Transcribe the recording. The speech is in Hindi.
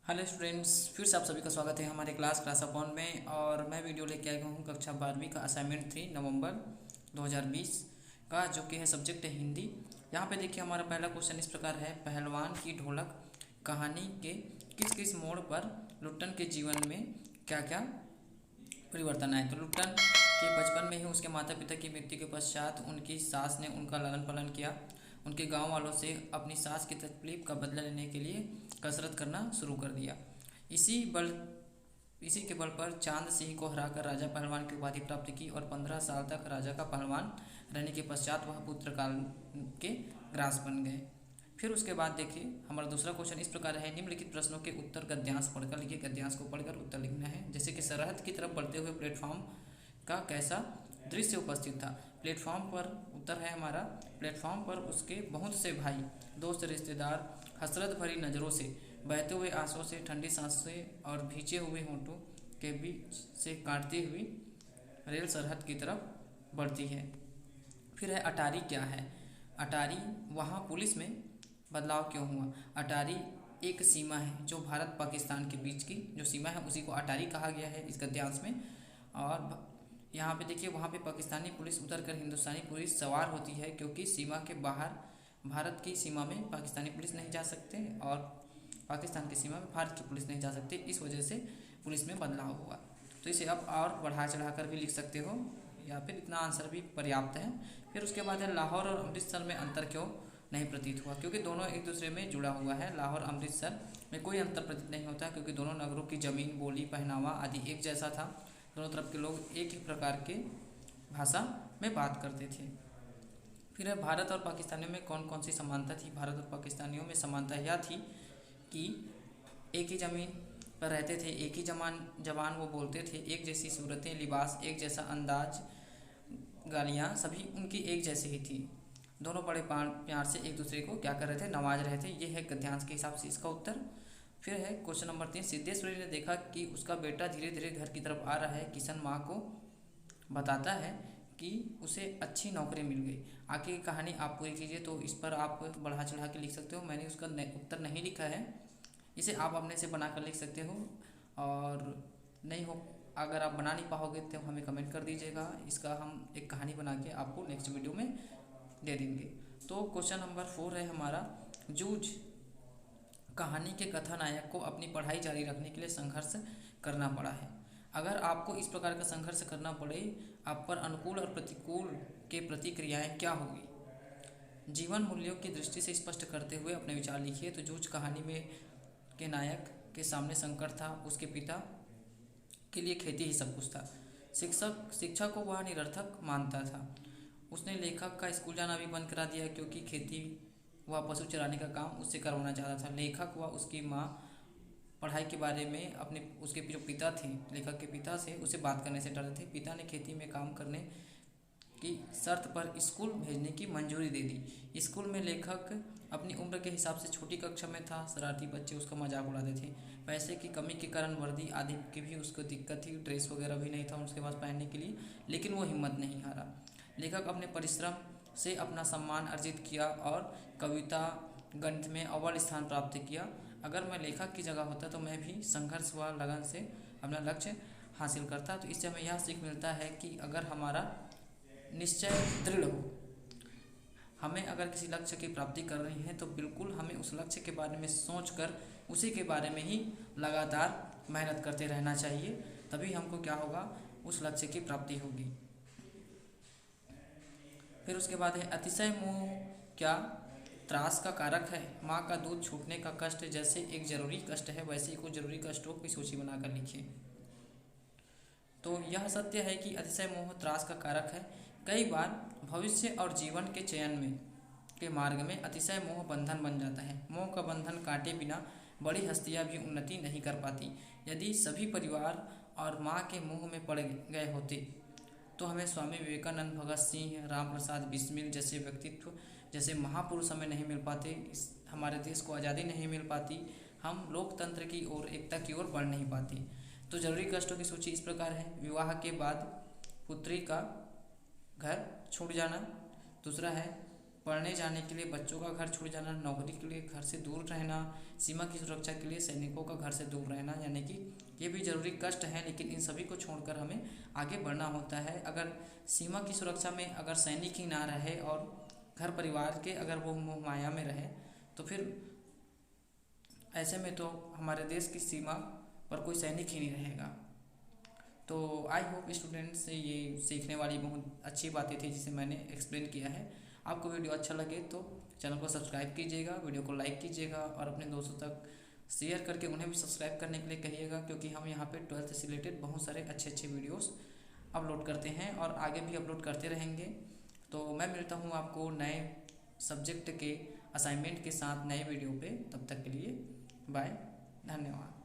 हेलो स्टूडेंट्स, फिर से आप सभी का स्वागत है हमारे क्लास अपॉन में। और मैं वीडियो लेके आया हूँ कक्षा 12वीं का असाइनमेंट 3 नवंबर 2020 का, जो कि है सब्जेक्ट है हिंदी। यहाँ पे देखिए हमारा पहला क्वेश्चन इस प्रकार है। पहलवान की ढोलक कहानी के किस किस मोड़ पर लुट्टन के जीवन में क्या क्या परिवर्तन आए। तो लुट्टन के बचपन में ही उसके माता पिता की मृत्यु के पश्चात उनकी सास ने उनका लालन पालन किया। उनके गांव वालों से अपनी सास की तकलीफ का बदला लेने के लिए कसरत करना शुरू कर दिया। इसी बल इसी के बल पर चांद सिंह को हराकर राजा पहलवान की उपाधि प्राप्त की और 15 साल तक राजा का पहलवान रहने के पश्चात वह पुत्र काल के ग्रास बन गए। फिर उसके बाद देखिए हमारा दूसरा क्वेश्चन इस प्रकार है। निम्नलिखित प्रश्नों के उत्तर गद्यांश पढ़कर लिखिए। गद्यांश को पढ़कर उत्तर लिखना है। जैसे कि सरहद की तरफ बढ़ते हुए प्लेटफॉर्म का कैसा दृश्य उपस्थित था। प्लेटफॉर्म पर उत्तर है हमारा, प्लेटफॉर्म पर उसके बहुत से भाई, दोस्त, रिश्तेदार हसरत भरी नज़रों से, बहते हुए आंसुओं से, ठंडी सांसों और भींचे हुए होंठों के बीच से काटती हुई रेल सरहद की तरफ बढ़ती है। फिर है अटारी क्या है। अटारी, वहाँ पुलिस में बदलाव क्यों हुआ। अटारी एक सीमा है जो भारत पाकिस्तान के बीच की जो सीमा है उसी को अटारी कहा गया है इस गद्यांश में। और यहाँ पे देखिए वहाँ पे पाकिस्तानी पुलिस उतरकर हिंदुस्तानी पुलिस सवार होती है, क्योंकि सीमा के बाहर भारत की सीमा में पाकिस्तानी पुलिस नहीं जा सकते और पाकिस्तान की सीमा में भारत की पुलिस नहीं जा सकती। इस वजह से पुलिस में बदलाव हुआ। तो इसे आप और बढ़ा चढ़ा कर भी लिख सकते हो, या फिर इतना आंसर भी पर्याप्त है। फिर उसके बाद है लाहौर और अमृतसर में अंतर क्यों नहीं प्रतीत हुआ। क्योंकि दोनों एक दूसरे में जुड़ा हुआ है। लाहौर अमृतसर में कोई अंतर प्रतीत नहीं होता, क्योंकि दोनों नगरों की ज़मीन, बोली, पहनावा आदि एक जैसा था। दोनों तरफ के लोग एक ही प्रकार के भाषा में बात करते थे। फिर है भारत और पाकिस्तानियों में कौन कौन सी समानता थी। भारत और पाकिस्तानियों में समानता यह थी कि एक ही ज़मीन पर रहते थे, एक ही जबान वो बोलते थे, एक जैसी सूरतें, लिबास, एक जैसा अंदाज, गालियाँ सभी उनकी एक जैसी ही थी। दोनों बड़े प्यार से एक दूसरे को क्या कर रहे थे, नवाज रहे थे। ये है गद्यांश के हिसाब से इसका उत्तर। फिर है क्वेश्चन नंबर 3। सिद्धेश्वरी ने देखा कि उसका बेटा धीरे धीरे घर की तरफ आ रहा है। किशन माँ को बताता है कि उसे अच्छी नौकरी मिल गई। आगे की कहानी आप पूरी कीजिए। तो इस पर आप बढ़ा चढ़ा के लिख सकते हो। मैंने उसका उत्तर नहीं लिखा है, इसे आप अपने से बना कर लिख सकते हो। और नहीं हो, अगर आप बना नहीं पाओगे तो हमें कमेंट कर दीजिएगा। इसका हम एक कहानी बना के आपको नेक्स्ट वीडियो में दे देंगे। तो क्वेश्चन नंबर 4 है हमारा, जूझ कहानी के कथानायक को अपनी पढ़ाई जारी रखने के लिए संघर्ष करना पड़ा है। अगर आपको इस प्रकार का संघर्ष करना पड़े, आप पर अनुकूल और प्रतिकूल के प्रतिक्रियाएं क्या होगी। जीवन मूल्यों की दृष्टि से स्पष्ट करते हुए अपने विचार लिखिए। तो जूझ कहानी में के नायक के सामने संकट था। उसके पिता के लिए खेती ही सब कुछ था। शिक्षा को वह निरर्थक मानता था। उसने लेखक का स्कूल जाना भी बंद करा दिया, क्योंकि खेती व पशु चराने का काम उससे करवाना चाहता था। लेखक व उसकी माँ पढ़ाई के बारे में उसके जो पिता थे, लेखक के पिता से उसे बात करने से डरते थे। पिता ने खेती में काम करने की शर्त पर स्कूल भेजने की मंजूरी दे दी। स्कूल में लेखक अपनी उम्र के हिसाब से छोटी कक्षा में था। शरारती बच्चे उसका मजाक उड़ाते थे। पैसे की कमी के कारण वर्दी आदि की भी उसको दिक्कत थी। ड्रेस वगैरह भी नहीं था उसके पास पहनने के लिए, लेकिन वो हिम्मत नहीं हारा। लेखक अपने परिश्रम से अपना सम्मान अर्जित किया और कविता, गणित में अव्वल स्थान प्राप्त किया। अगर मैं लेखक की जगह होता तो मैं भी संघर्ष व लगन से अपना लक्ष्य हासिल करता। तो इससे हमें यह सीख मिलता है कि अगर हमारा निश्चय दृढ़ हो, हमें अगर किसी लक्ष्य की प्राप्ति कर रही है तो बिल्कुल हमें उस लक्ष्य के बारे में सोचकर उसी के बारे में ही लगातार मेहनत करते रहना चाहिए। तभी हमको क्या होगा, उस लक्ष्य की प्राप्ति होगी। फिर उसके बाद है अतिशय मोह क्या त्रास का कारक है। माँ का दूध छूटने का कष्ट जैसे एक जरूरी कष्ट है, वैसे ही कुछ जरूरी कष्टों की सूची बनाकर लिखिए। तो यह सत्य है कि अतिशय मोह त्रास का कारक है। कई बार भविष्य और जीवन के चयन में के मार्ग में अतिशय मोह बंधन बन जाता है। मोह का बंधन काटे बिना बड़ी हस्तियां भी उन्नति नहीं कर पाती। यदि सभी परिवार और माँ के मोह में पड़ गए होते तो हमें स्वामी विवेकानंद, भगत सिंह, राम प्रसाद बिस्मिल जैसे व्यक्तित्व, जैसे महापुरुष हमें नहीं मिल पाते। हमारे देश को आज़ादी नहीं मिल पाती। हम लोकतंत्र की ओर, एकता की ओर बढ़ नहीं पाते। तो जरूरी कष्टों की सूची इस प्रकार है। विवाह के बाद पुत्री का घर छूट जाना। दूसरा है पढ़ने जाने के लिए बच्चों का घर छोड़ जाना, नौकरी के लिए घर से दूर रहना, सीमा की सुरक्षा के लिए सैनिकों का घर से दूर रहना, यानी कि ये भी जरूरी कष्ट हैं, लेकिन इन सभी को छोड़कर हमें आगे बढ़ना होता है। अगर सीमा की सुरक्षा में अगर सैनिक ही ना रहे और घर परिवार के अगर वो मोह माया में रहे, तो फिर ऐसे में तो हमारे देश की सीमा पर कोई सैनिक ही नहीं रहेगा। तो आई होप स्टूडेंट्स से ये सीखने वाली बहुत अच्छी बातें थी जिसे मैंने एक्सप्लेन किया है। आपको वीडियो अच्छा लगे तो चैनल को सब्सक्राइब कीजिएगा, वीडियो को लाइक कीजिएगा और अपने दोस्तों तक शेयर करके उन्हें भी सब्सक्राइब करने के लिए कहिएगा, क्योंकि हम यहाँ पे 12th से रिलेटेड बहुत सारे अच्छे अच्छे वीडियोस अपलोड करते हैं और आगे भी अपलोड करते रहेंगे। तो मैं मिलता हूँ आपको नए सब्जेक्ट के असाइनमेंट के साथ नए वीडियो पे, तब तक के लिए बाय, धन्यवाद।